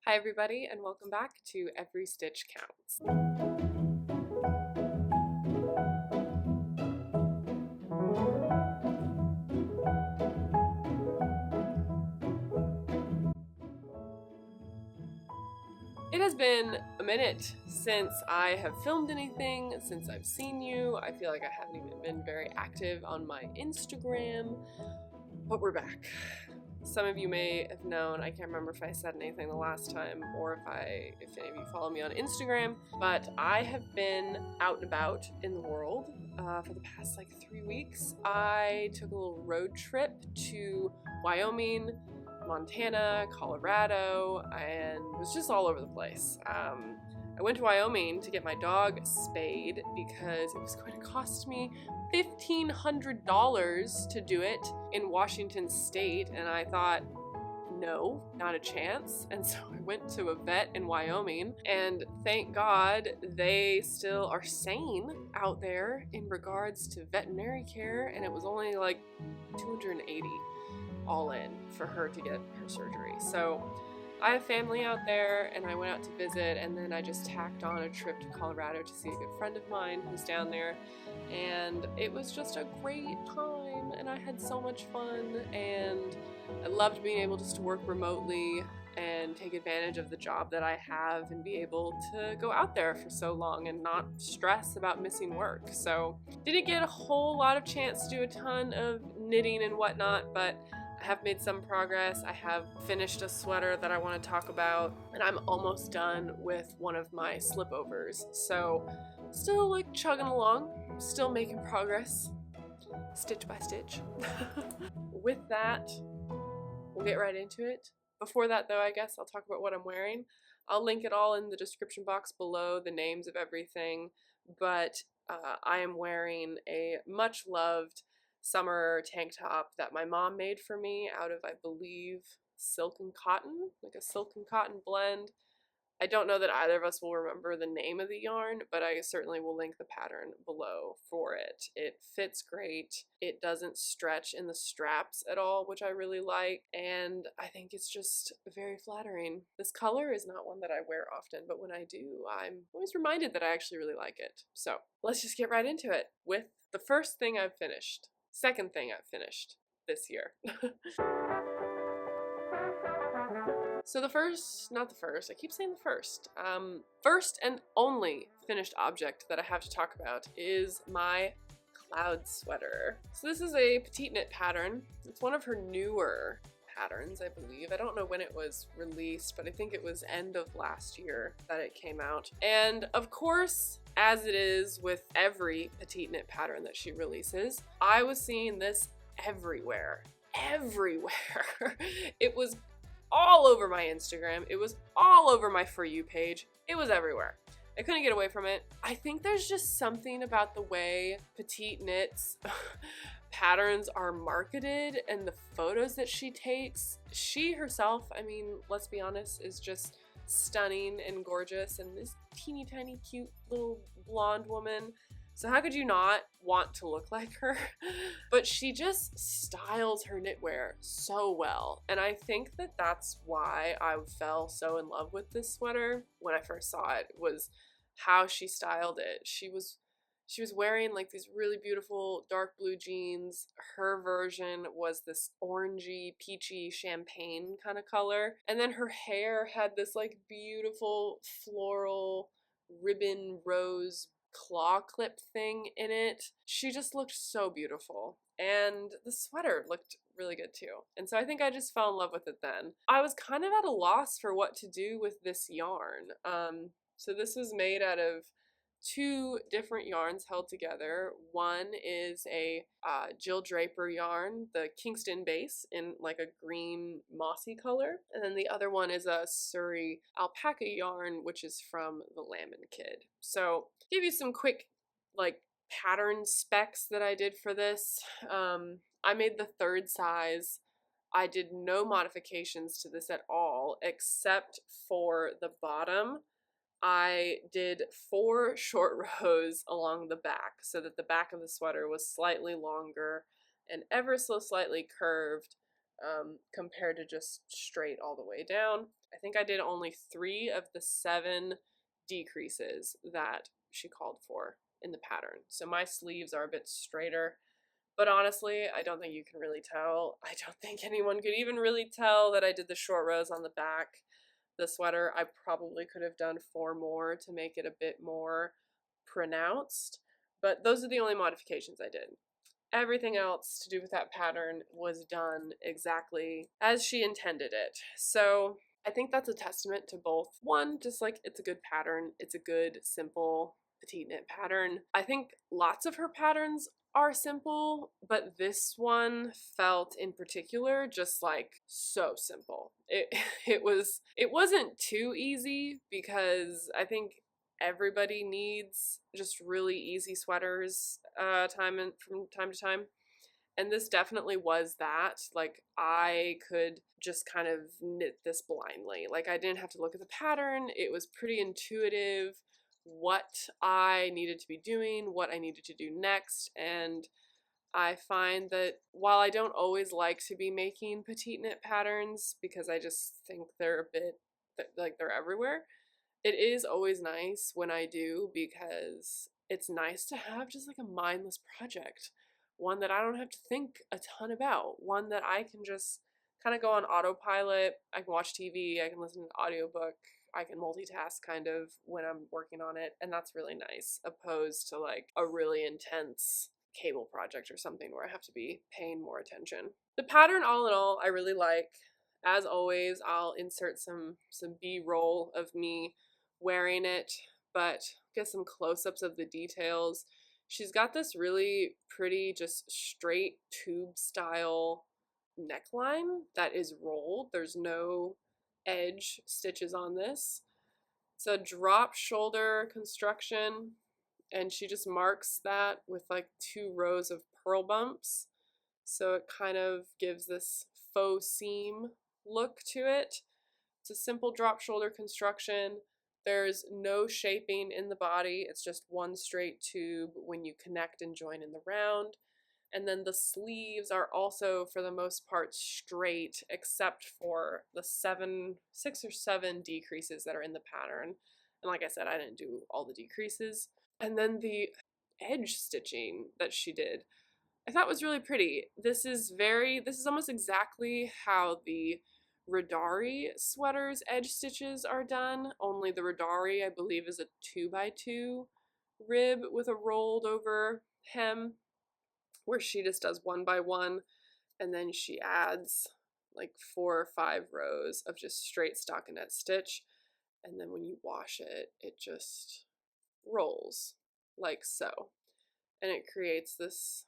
Hi everybody, and welcome back to Every Stitch Counts. It has been a minute since I have filmed anything, since I've seen you. I feel like I haven't even been very active on my Instagram, but we're back. Some of you may have known, I can't remember if I said anything the last time or if any of you follow me on Instagram, but I have been out and about in the world for the past like 3 weeks. I took a little road trip to Wyoming, Montana, Colorado, and was just all over the place. I went to Wyoming to get my dog spayed because it was going to cost me $1,500 to do it in Washington State, and I thought, no, not a chance. And so I went to a vet in Wyoming, and thank God they still are sane out there in regards to veterinary care, and it was only like $280 all in for her to get her surgery. So I have family out there, and I went out to visit, and then I just tacked on a trip to Colorado to see a good friend of mine who's down there, and it was just a great time, and I had so much fun, and I loved being able just to work remotely and take advantage of the job that I have and be able to go out there for so long and not stress about missing work. So didn't get a whole lot of chance to do a ton of knitting and whatnot, but I have made some progress. I have finished a sweater that I want to talk about, and I'm almost done with one of my slipovers. So still like chugging along, still making progress, stitch by stitch. With that, we'll get right into it. Before that though, I guess I'll talk about what I'm wearing. I'll link it all in the description box below, the names of everything, but I am wearing a much loved summer tank top that my mom made for me out of, I believe, silk and cotton, like a silk and cotton blend. I don't know that either of us will remember the name of the yarn, but I certainly will link the pattern below for it. It fits great. It doesn't stretch in the straps at all, which I really like, and I think it's just very flattering. This color is not one that I wear often, but when I do, I'm always reminded that I actually really like it. So let's just get right into it with the first thing I've finished. Second thing I've finished this year. So I keep saying the first and only finished object that I have to talk about is my cloud sweater. So this is a Petite knit pattern. It's one of her newer patterns, I believe. I don't know when it was released, but I think it was end of last year that it came out. And of course, as it is with every Petite knit pattern that she releases, I was seeing this everywhere. It was all over my Instagram. It was all over my For You page. It was everywhere. I couldn't get away from it. I think there's just something about the way Petite knits patterns are marketed and the photos that she takes. She herself, I mean, let's be honest, is just stunning and gorgeous, and this teeny tiny cute little blonde woman. So how could you not want to look like her? But she just styles her knitwear so well. And I think that that's why I fell so in love with this sweater when I first saw it, was how she styled it. She was wearing like these really beautiful dark blue jeans. Her version was this orangey, peachy, champagne kind of color. And then her hair had this like beautiful floral ribbon rose claw clip thing in it. She just looked so beautiful, and the sweater looked really good too. And so I think I just fell in love with it then. I was kind of at a loss for what to do with this yarn. So this was made out of 2 different yarns held together. One is a Jill Draper yarn, the Kingston base, in like a green mossy color. And then the other one is a Surrey alpaca yarn, which is from the Lamb Kid. So give you some quick like pattern specs that I did for this. I made the 3rd size. I did no modifications to this at all, except for the bottom. I did 4 short rows along the back so that the back of the sweater was slightly longer and ever so slightly curved compared to just straight all the way down. I think I did only 3 of the 7 decreases that she called for in the pattern. So my sleeves are a bit straighter, but honestly, I don't think you can really tell. I don't think anyone could even really tell that I did the short rows on the back. The sweater, I probably could have done 4 more to make it a bit more pronounced, but those are the only modifications I did. Everything else to do with that pattern was done exactly as she intended it. So I think that's a testament to both. One, just like it's a good pattern, it's a good, simple, petite knit pattern. I think lots of her patterns are simple, but this one felt in particular just like so simple. It wasn't too easy, because I think everybody needs just really easy sweaters from time to time. And this definitely was that. Like, I could just kind of knit this blindly. Like, I didn't have to look at the pattern. It was pretty intuitive what I needed to be doing, what I needed to do next. And I find that while I don't always like to be making petite knit patterns, because I just think they're a bit, like, they're everywhere, it is always nice when I do, because it's nice to have just like a mindless project. One that I don't have to think a ton about. One that I can just kind of go on autopilot. I can watch TV, I can listen to an audiobook, I can multitask kind of when I'm working on it, and that's really nice, opposed to like a really intense cable project or something where I have to be paying more attention. The pattern, all in all, I really like. As always, I'll insert some B-roll of me wearing it, but get some close-ups of the details. She's got this really pretty, just straight tube style neckline that is rolled. There's no edge stitches on this. It's a drop shoulder construction, and she just marks that with like 2 rows of purl bumps. So it kind of gives this faux seam look to it. It's a simple drop shoulder construction. There's no shaping in the body. It's just one straight tube when you connect and join in the round. And then the sleeves are also, for the most part, straight, except for the 6 or 7 decreases that are in the pattern. And like I said, I didn't do all the decreases. And then the edge stitching that she did, I thought was really pretty. This is almost exactly how the Radari sweaters edge stitches are done, only the Radari, I believe, is a 2x2 rib with a rolled over hem, where she just does 1x1, and then she adds like 4 or 5 rows of just straight stockinette stitch, and then when you wash it, it just rolls like so, and it creates this,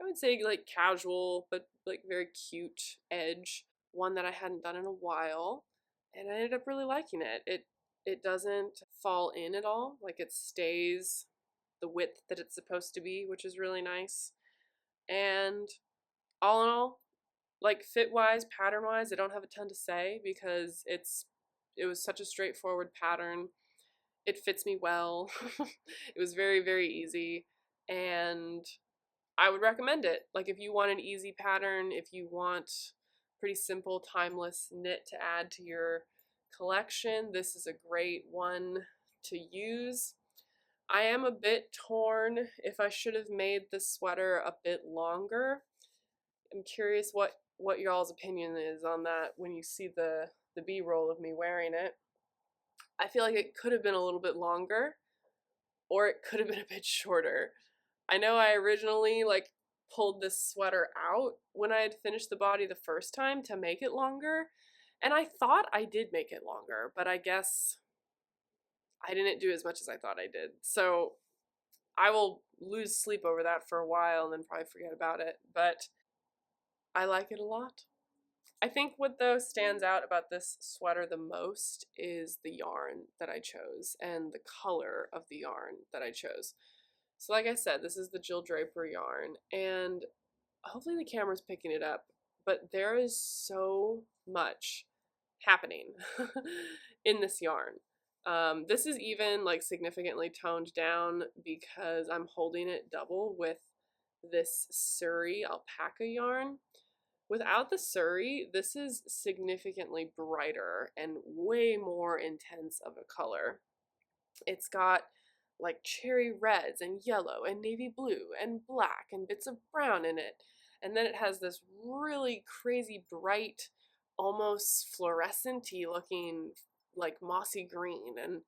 I would say, like casual but like very cute edge, one that I hadn't done in a while, and I ended up really liking it. It doesn't fall in at all, like it stays the width that it's supposed to be, which is really nice. And all in all, like fit wise, pattern wise, I don't have a ton to say, because it was such a straightforward pattern. It fits me well. It was very, very easy, and I would recommend it. Like, if you want an easy pattern, if you want pretty simple, timeless knit to add to your collection, this is a great one to use. I am a bit torn if I should have made this sweater a bit longer. I'm curious what y'all's opinion is on that when you see the B-roll of me wearing it. I feel like it could have been a little bit longer, or it could have been a bit shorter. I know I originally like pulled this sweater out when I had finished the body the first time to make it longer, and I thought I did make it longer, but I guess I didn't do as much as I thought I did. So I will lose sleep over that for a while and then probably forget about it, but I like it a lot. I think what though stands out about this sweater the most is the yarn that I chose and the color of the yarn that I chose. So like I said, this is the Jill Draper yarn, and hopefully the camera's picking it up, but there is so much happening in this yarn. This is even like significantly toned down because I'm holding it double with this Surrey alpaca yarn. Without the suri, this is significantly brighter and way more intense of a color. It's got like cherry reds and yellow and navy blue and black and bits of brown in it. And then it has this really crazy bright, almost fluorescent-y looking like mossy green. And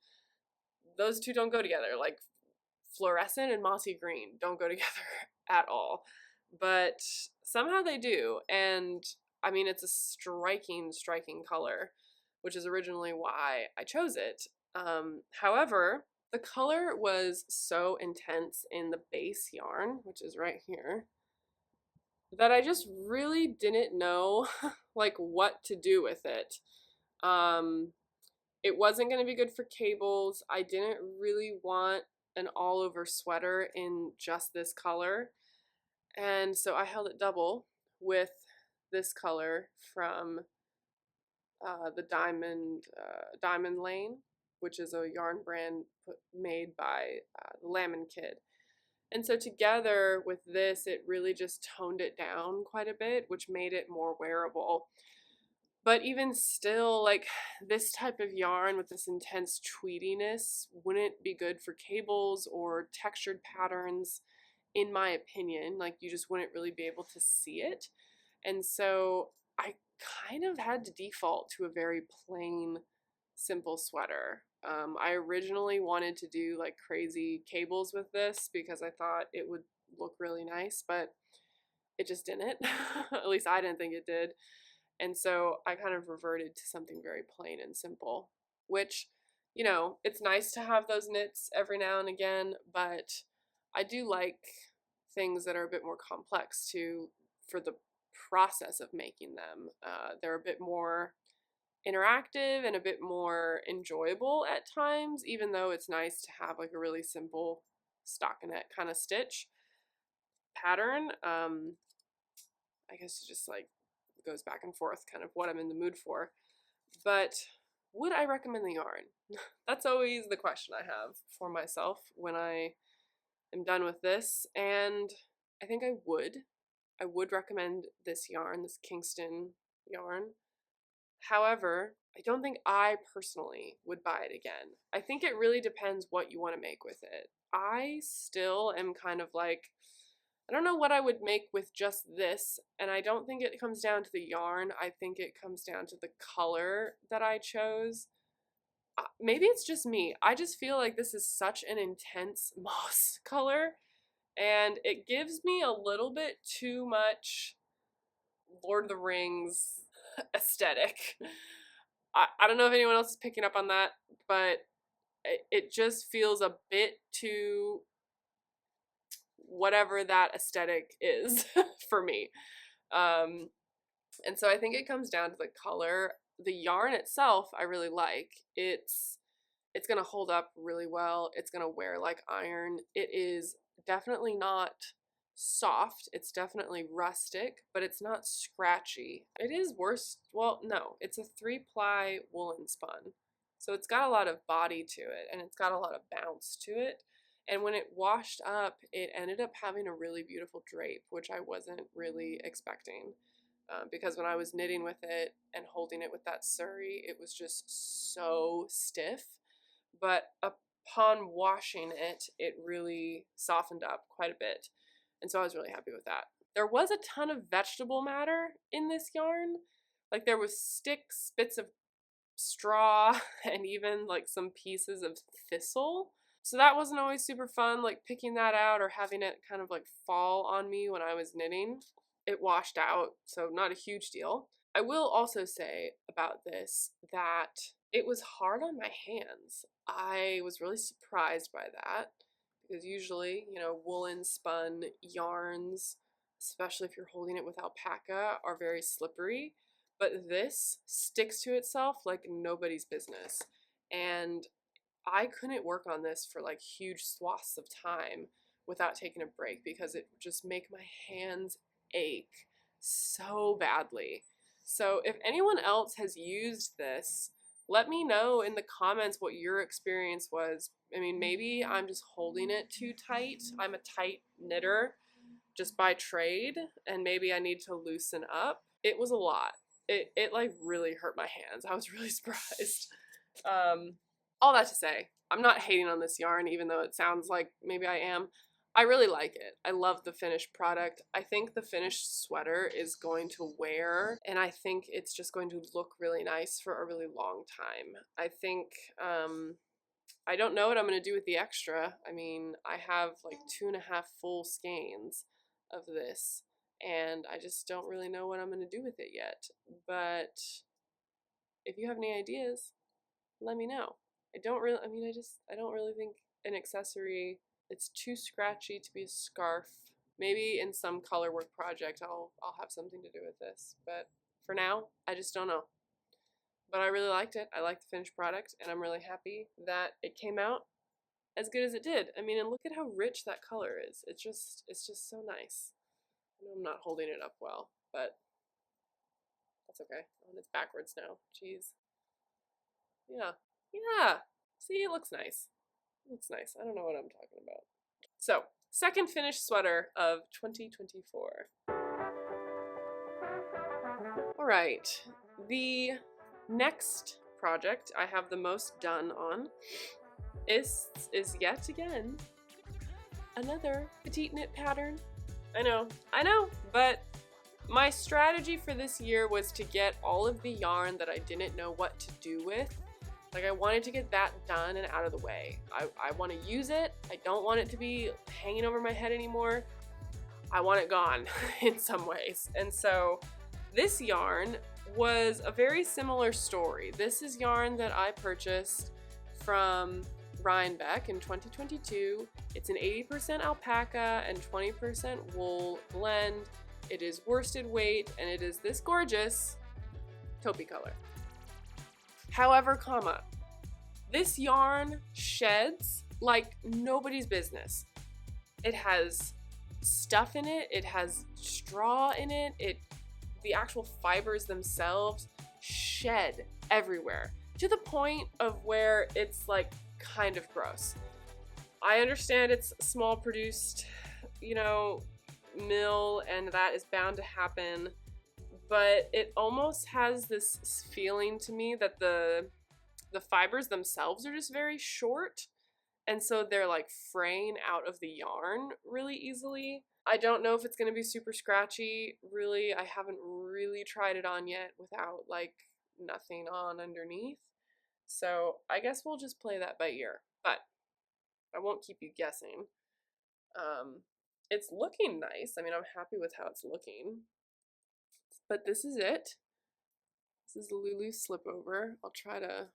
those two don't go together. Like fluorescent and mossy green don't go together at all. But somehow they do. And I mean, it's a striking, striking color, which is originally why I chose it. However, the color was so intense in the base yarn, which is right here, that I just really didn't know like what to do with it. It wasn't going to be good for cables. I didn't really want an all over sweater in just this color. And so I held it double with this color from the Diamond Lane, which is a yarn brand made by the Lamon Kid. And so together with this, it really just toned it down quite a bit, which made it more wearable. But even still, like this type of yarn with this intense tweediness wouldn't be good for cables or textured patterns, in my opinion. Like you just wouldn't really be able to see it. And so I kind of had to default to a very plain, simple sweater. I originally wanted to do like crazy cables with this because I thought it would look really nice, but it just didn't. At least I didn't think it did. And so I kind of reverted to something very plain and simple, which, you know, it's nice to have those knits every now and again, but I do like things that are a bit more complex too for the process of making them. They're a bit more interactive and a bit more enjoyable at times, even though it's nice to have like a really simple stockinette kind of stitch pattern. I guess it just like goes back and forth kind of what I'm in the mood for. But would I recommend the yarn? That's always the question I have for myself when I am done with this, and I think I would recommend this yarn, this Kingston yarn. However, I don't think I personally would buy it again. I think it really depends what you want to make with it. I still am kind of like, I don't know what I would make with just this, and I don't think it comes down to the yarn. I think it comes down to the color that I chose. Maybe it's just me. I just feel like this is such an intense moss color, and it gives me a little bit too much Lord of the Rings aesthetic. I don't know if anyone else is picking up on that, but it just feels a bit too whatever that aesthetic is for me. And so I think it comes down to the color. The yarn itself I really like. It's gonna hold up really well. It's gonna wear like iron. It is definitely not soft. It's definitely rustic, but it's not scratchy. It is worse. Well, no, it's a 3-ply woolen spun. So it's got a lot of body to it and it's got a lot of bounce to it. And when it washed up, it ended up having a really beautiful drape, which I wasn't really expecting. Because when I was knitting with it and holding it with that suri, it was just so stiff. But upon washing it, it really softened up quite a bit. And so I was really happy with that. There was a ton of vegetable matter in this yarn. Like there was sticks, bits of straw, and even like some pieces of thistle. So that wasn't always super fun, like picking that out or having it kind of like fall on me when I was knitting. It washed out, so not a huge deal. I will also say about this that it was hard on my hands. I was really surprised by that because usually, you know, woolen spun yarns, especially if you're holding it with alpaca, are very slippery. But this sticks to itself like nobody's business. And I couldn't work on this for like huge swaths of time without taking a break because it would just make my hands ache so badly. So if anyone else has used this, let me know in the comments what your experience was. I mean, maybe I'm just holding it too tight. I'm a tight knitter just by trade, and maybe I need to loosen up. it was a lot. It like really hurt my hands. I was really surprised. All that to say, I'm not hating on this yarn, even though it sounds like maybe I am. I really like it. I love the finished product. I think the finished sweater is going to wear, and I think it's just going to look really nice for a really long time. I think, I don't know what I'm going to do with the extra. I mean, I have like 2.5 full skeins of this, and I just don't really know what I'm going to do with it yet. But if you have any ideas, let me know. I don't really think an accessory, it's too scratchy to be a scarf. Maybe in some color work project I'll have something to do with this, but for now, I just don't know. But I really liked it. I liked the finished product, and I'm really happy that it came out as good as it did. I mean, and look at how rich that color is. It's just so nice. I know I'm not holding it up well, but that's okay. Oh, and it's backwards now. Jeez. Yeah. Yeah. See, it looks nice. It looks nice. I don't know what I'm talking about. So, second finished sweater of 2024. All right. The next project I have the most done on is yet again another petite knit pattern. I know, but my strategy for this year was to get all of the yarn that I didn't know what to do with. Like, I wanted to get that done and out of the way. I want to use it. I don't want it to be hanging over my head anymore. I want it gone in some ways. And so this yarn was a very similar story. This is yarn that I purchased from Rhinebeck in 2022. It's an 80% alpaca and 20% wool blend. It is worsted weight, and it is this gorgeous taupey color. However, this yarn sheds like nobody's business. It has stuff in it, it has straw in it, the actual fibers themselves shed everywhere, to the point of where it's like kind of gross. I understand it's small produced, mill, and that is bound to happen, but it almost has this feeling to me that the fibers themselves are just very short, and so they're like fraying out of the yarn really easily. I don't know if it's going to be super scratchy. Really, I haven't really tried it on yet without like nothing on underneath. So I guess we'll just play that by ear, but I won't keep you guessing. It's looking nice. I mean, I'm happy with how it's looking. But this is it. This is the Lulu Slipover. I'll try to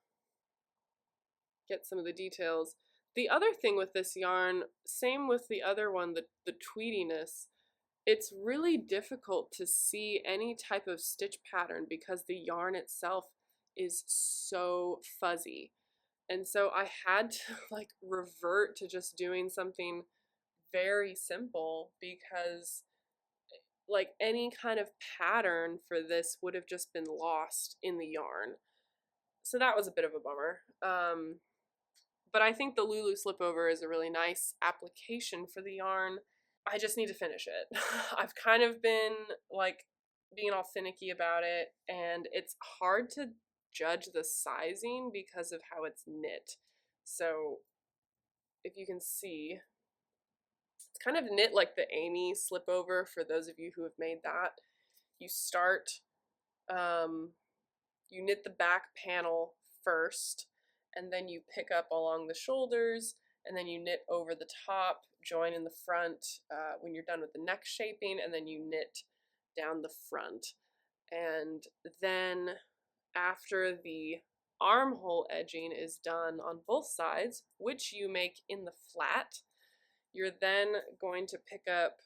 get some of the details. The other thing with this yarn, same with the other one, the tweediness, it's really difficult to see any type of stitch pattern because the yarn itself is so fuzzy. And so I had to like revert to just doing something very simple, because like any kind of pattern for this would have just been lost in the yarn. So that was a bit of a bummer. But I think the Lulu Slipover is a really nice application for the yarn. I just need to finish it. I've kind of been like being all finicky about it, and it's hard to judge the sizing because of how it's knit. So if you can see, it's kind of knit like the Amy Slipover, for those of you who have made that. You start, you knit the back panel first, and then you pick up along the shoulders, and then you knit over the top, join in the front when you're done with the neck shaping, and then you knit down the front. And then after the armhole edging is done on both sides, which you make in the flat, you're then going to pick up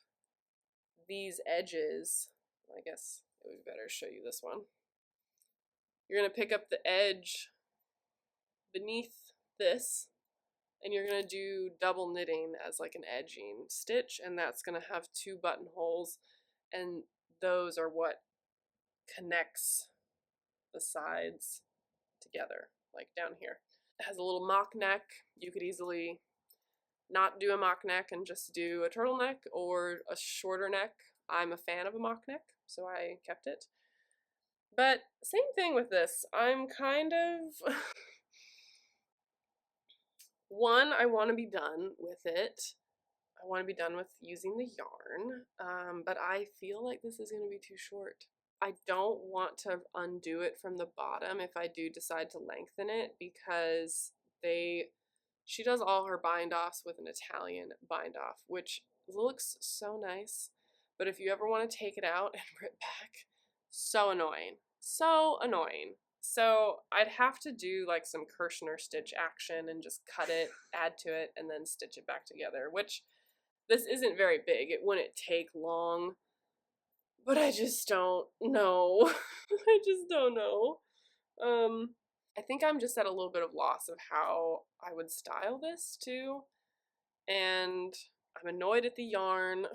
these edges. I guess it would be better to show you this one. You're going to pick up the edge beneath this, and you're going to do double knitting as like an edging stitch, and that's going to have 2 buttonholes, and those are what connects the sides together, like down here. It has a little mock neck. You could easily not do a mock neck and just do a turtleneck or a shorter neck. I'm a fan of a mock neck, so I kept it. But same thing with this. I'm kind of one, I want to be done with it. I want to be done with using the yarn, but I feel like this is going to be too short. I don't want to undo it from the bottom if I do decide to lengthen it, because she does all her bind offs with an Italian bind off, which looks so nice, but if you ever want to take it out and rip back, so annoying. So annoying. So I'd have to do like some Kirrmaier stitch action and just cut it, add to it, and then stitch it back together, which this isn't very big. It wouldn't take long, but I just don't know. I just don't know. I think I'm just at a little bit of loss of how I would style this too, and I'm annoyed at the yarn.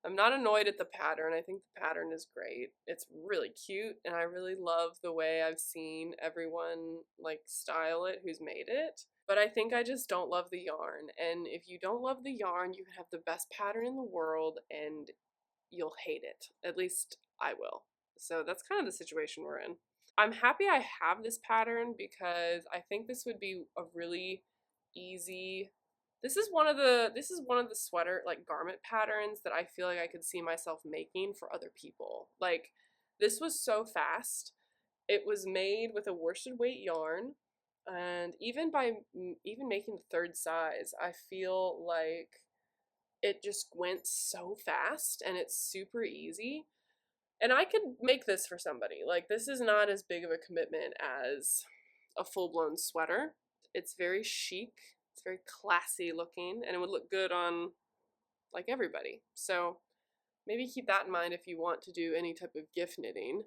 I'm not annoyed at the pattern. I think the pattern is great. It's really cute, and I really love the way I've seen everyone like style it who's made it. But I think I just don't love the yarn, and if you don't love the yarn, you can have the best pattern in the world and you'll hate it. At least I will. So that's kind of the situation we're in. I'm happy I have this pattern because I think this would be a really easy. This is one of the sweater like garment patterns that I feel like I could see myself making for other people. Like, this was so fast. It was made with a worsted weight yarn, and even making the third size, I feel like it just went so fast and it's super easy. And I could make this for somebody. Like, this is not as big of a commitment as a full-blown sweater. It's very chic. It's very classy looking, and it would look good on like everybody. So maybe keep that in mind if you want to do any type of gift knitting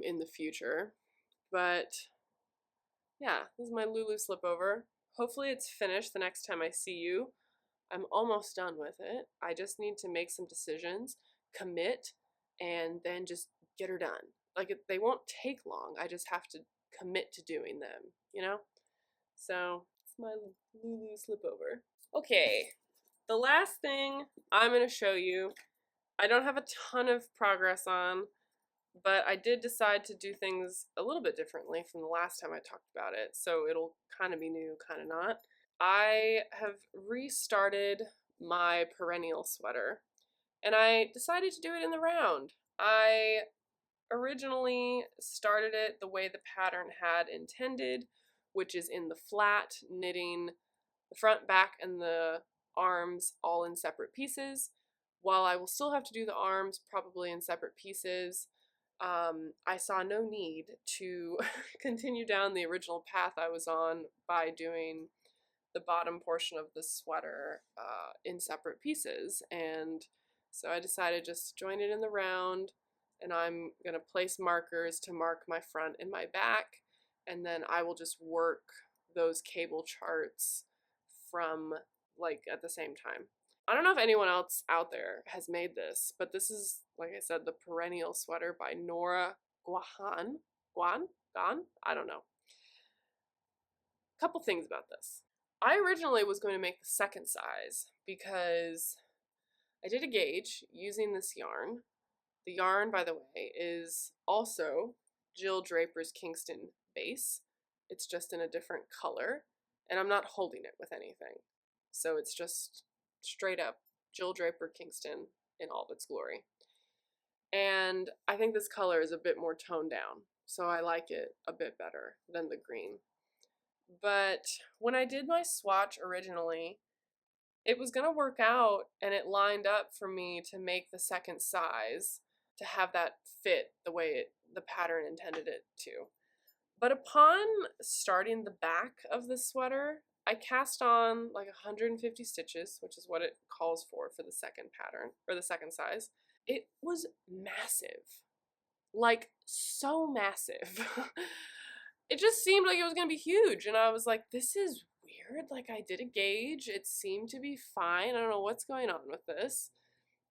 in the future. But yeah, this is my Lulu Slipover. Hopefully it's finished the next time I see you. I'm almost done with it. I just need to make some decisions, commit, and then just get her done. Like, they won't take long. I just have to commit to doing them, you know? So, it's my Lulu Slipover. Okay, the last thing I'm going to show you, I don't have a ton of progress on, but I did decide to do things a little bit differently from the last time I talked about it, so it'll kind of be new, kind of not. I have restarted my Perennial Sweater, and I decided to do it in the round. I originally started it the way the pattern had intended, which is in the flat, knitting the front, back, and the arms all in separate pieces. While I will still have to do the arms probably in separate pieces, I saw no need to continue down the original path I was on by doing the bottom portion of the sweater in separate pieces. And so I decided just to join it in the round, and I'm going to place markers to mark my front and my back, and then I will just work those cable charts from like at the same time. I don't know if anyone else out there has made this, but this is, like I said, the Perennial Sweater by Nora Guan? I don't know. Couple things about this. I originally was going to make the second size because I did a gauge using this yarn. The yarn, by the way, is also Jill Draper's Kingston base. It's just in a different color, and I'm not holding it with anything. So it's just straight up Jill Draper Kingston in all of its glory. And I think this color is a bit more toned down, so I like it a bit better than the green. But when I did my swatch originally, it was going to work out, and it lined up for me to make the second size to have that fit the way the pattern intended it to. But upon starting the back of the sweater, I cast on like 150 stitches, which is what it calls for the second pattern, or the second size. It was massive. Like, so massive. It just seemed like it was going to be huge, and I was like, this is weird. Like, I did a gauge. It seemed to be fine. I don't know what's going on with this.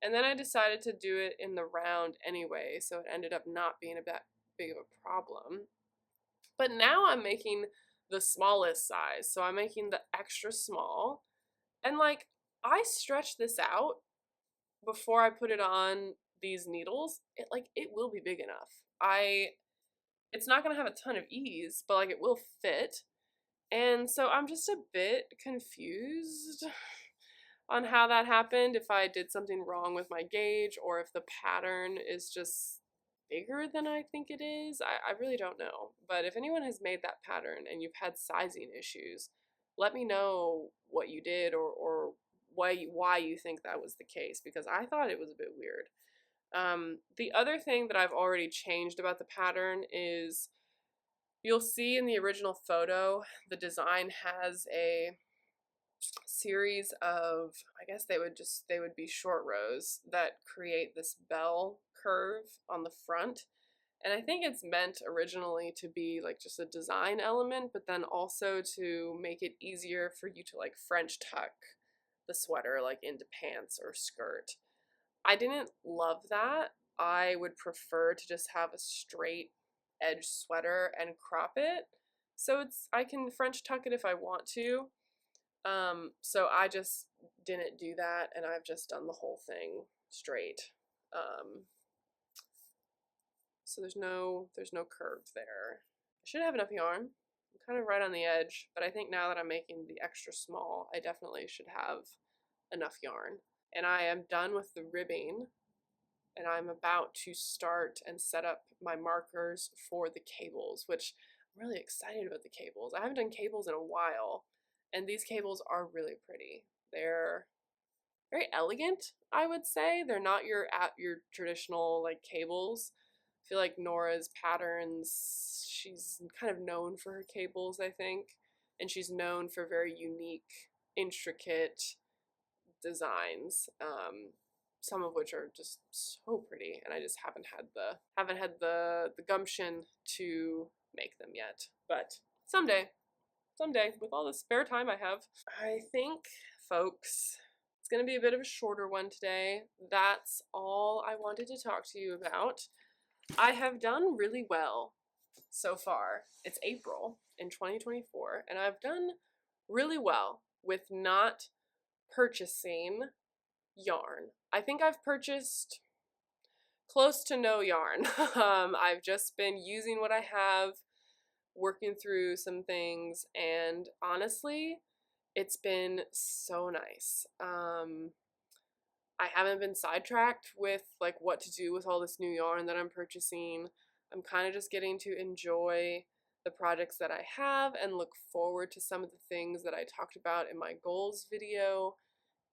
And then I decided to do it in the round anyway, so it ended up not being a that big of a problem. But now I'm making the smallest size, so I'm making the extra small. And like, I stretched this out before I put it on these needles, it will be big enough. It's not gonna have a ton of ease, but like it will fit. And so I'm just a bit confused on how that happened, if I did something wrong with my gauge or if the pattern is just bigger than I think it is. I really don't know. But if anyone has made that pattern and you've had sizing issues, let me know what you did or why you think that was the case, because I thought it was a bit weird. The other thing that I've already changed about the pattern is, you'll see in the original photo, the design has a series of, I guess they would be short rows that create this bell curve on the front. And I think it's meant originally to be like just a design element, but then also to make it easier for you to like French tuck the sweater like into pants or skirt. I didn't love that. I would prefer to just have a straight edge sweater and crop it, so I can French tuck it if I want to. So I just didn't do that, and I've just done the whole thing straight. So there's no curve there. I should have enough yarn. I'm kind of right on the edge, but I think now that I'm making the extra small, I definitely should have enough yarn. And I am done with the ribbing, and I'm about to start and set up my markers for the cables, which I'm really excited about the cables. I haven't done cables in a while, and these cables are really pretty. They're very elegant, I would say. They're not your traditional like cables. I feel like Nora's patterns, she's kind of known for her cables, I think, and she's known for very unique, intricate designs, some of which are just so pretty, and I just haven't had the gumption to make them yet. But someday, with all the spare time I have. I think, folks, it's gonna be a bit of a shorter one today. That's all I wanted to talk to you about. I have done really well so far. It's April in 2024, and I've done really well with not purchasing yarn. I think I've purchased close to no yarn. I've just been using what I have, working through some things, and honestly, it's been so nice. I haven't been sidetracked with like what to do with all this new yarn that I'm purchasing. I'm kind of just getting to enjoy the projects that I have and look forward to some of the things that I talked about in my goals video.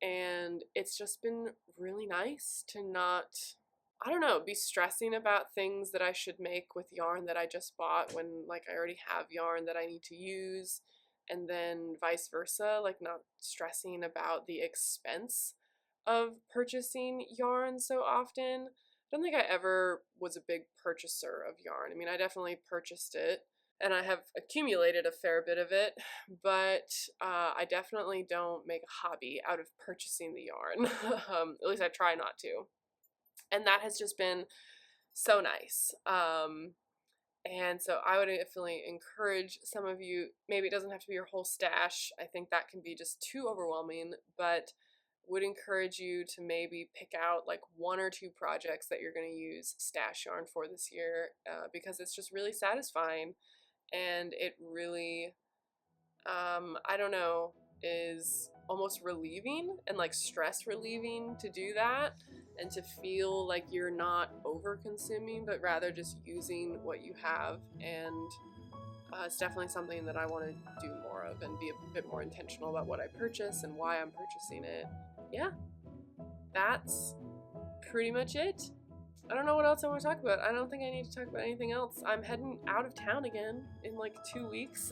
And it's just been really nice to not, I don't know, be stressing about things that I should make with yarn that I just bought when like I already have yarn that I need to use, and then vice versa, like not stressing about the expense of purchasing yarn so often. I don't think I ever was a big purchaser of yarn. I mean, I definitely purchased it, and I have accumulated a fair bit of it, but I definitely don't make a hobby out of purchasing the yarn. At least I try not to. And that has just been so nice. And so I would definitely encourage some of you, maybe it doesn't have to be your whole stash. I think that can be just too overwhelming, but would encourage you to maybe pick out like 1 or 2 projects that you're going to use stash yarn for this year, because it's just really satisfying. And it really, I don't know, is almost relieving and like stress relieving to do that, and to feel like you're not over consuming, but rather just using what you have. And it's definitely something that I want to do more of and be a bit more intentional about what I purchase and why I'm purchasing it. Yeah, that's pretty much it. I don't know what else I want to talk about. I don't think I need to talk about anything else. I'm heading out of town again in like 2 weeks.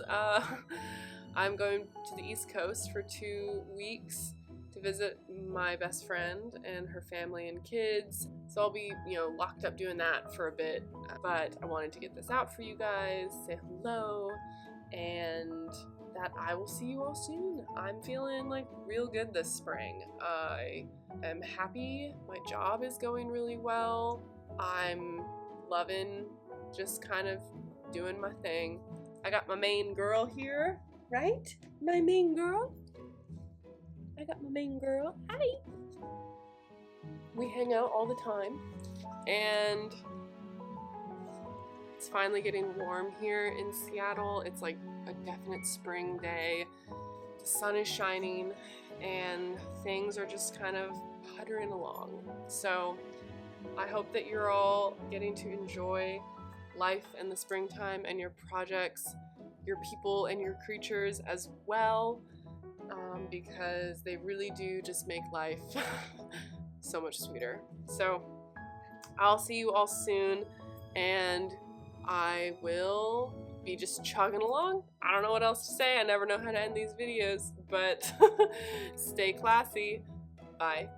I'm going to the East Coast for 2 weeks to visit my best friend and her family and kids. So I'll be, locked up doing that for a bit. But I wanted to get this out for you guys, say hello, and that I will see you all soon. I'm feeling like real good this spring. I am happy. My job is going really well. I'm loving just kind of doing my thing. I got my main girl here, right? My main girl. I got my main girl. Hi. we hang out all the time, and it's finally getting warm here in Seattle. It's like a definite spring day. The sun is shining and things are just kind of puttering along. So I hope that you're all getting to enjoy life in the springtime and your projects, your people and your creatures as well, because they really do just make life so much sweeter. So I'll see you all soon, and I will be just chugging along. I don't know what else to say. I never know how to end these videos, but stay classy. Bye.